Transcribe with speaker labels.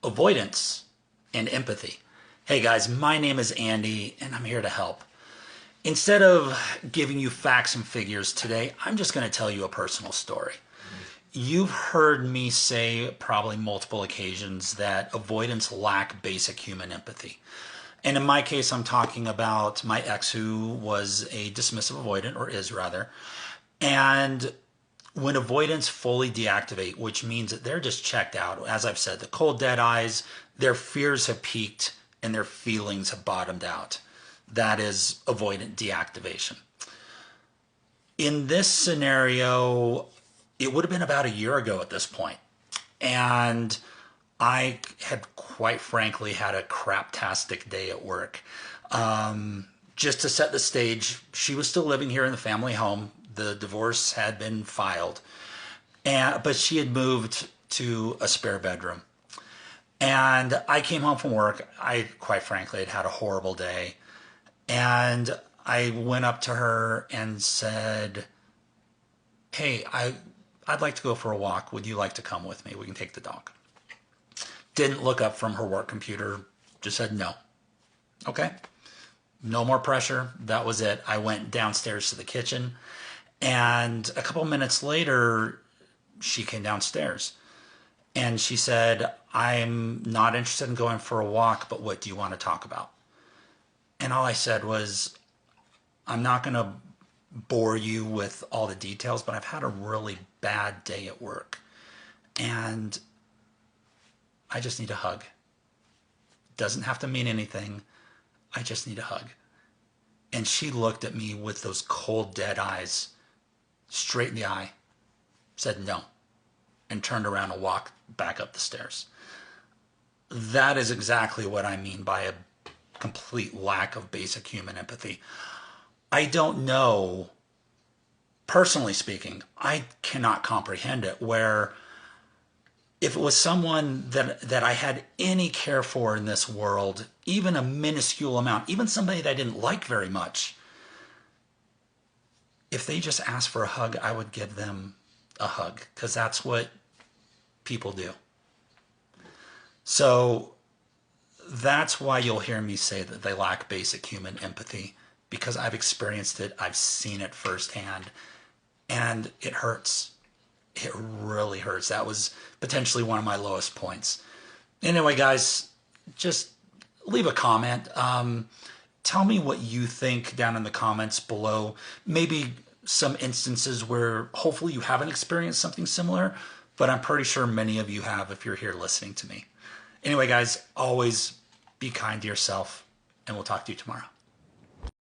Speaker 1: Avoidance and empathy. Hey guys, my name is Andy and I'm here to help. Instead of giving you facts and figures today, I'm just going to tell you a personal story. You've heard me say probably multiple occasions that avoidants lack basic human empathy. And in my case, I'm talking about my ex who was a dismissive avoidant, or is rather. And when avoidants fully deactivate, which means that they're just checked out, as I've said, the cold dead eyes, their fears have peaked and their feelings have bottomed out. That is avoidant deactivation. In this scenario, it would have been about a year ago at this point. And I had quite frankly had a craptastic day at work. Just to set the stage, she was still living here in the family home. The divorce had been filed, but she had moved to a spare bedroom. And I came home from work. I, quite frankly, had had a horrible day. And I went up to her and said, hey, I'd like to go for a walk. Would you like to come with me? We can take the dog. Didn't look up from her work computer. Just said no. Okay. No more pressure. That was it. I went downstairs to the kitchen. And a couple minutes later, she came downstairs. And she said, I'm not interested in going for a walk, but what do you want to talk about? And all I said was, I'm not going to bore you with all the details, but I've had a really bad day at work. And I just need a hug. Doesn't have to mean anything. I just need a hug. And she looked at me with those cold, dead eyes, straight in the eye, said no, and turned around and walked back up the stairs. That is exactly what I mean by a complete lack of basic human empathy. I don't know, personally speaking, I cannot comprehend it, where if it was someone that I had any care for in this world, even a minuscule amount, even somebody that I didn't like very much, if they just asked for a hug, I would give them a hug, because that's what people do. So that's why you'll hear me say that they lack basic human empathy, because I've experienced it, I've seen it firsthand, and it hurts. It really hurts. That was potentially one of my lowest points. Anyway, guys, just leave a comment. Tell me what you think down in the comments below. Maybe some instances where hopefully you haven't experienced something similar, but I'm pretty sure many of you have if you're here listening to me. Anyway, guys, always be kind to yourself, and we'll talk to you tomorrow.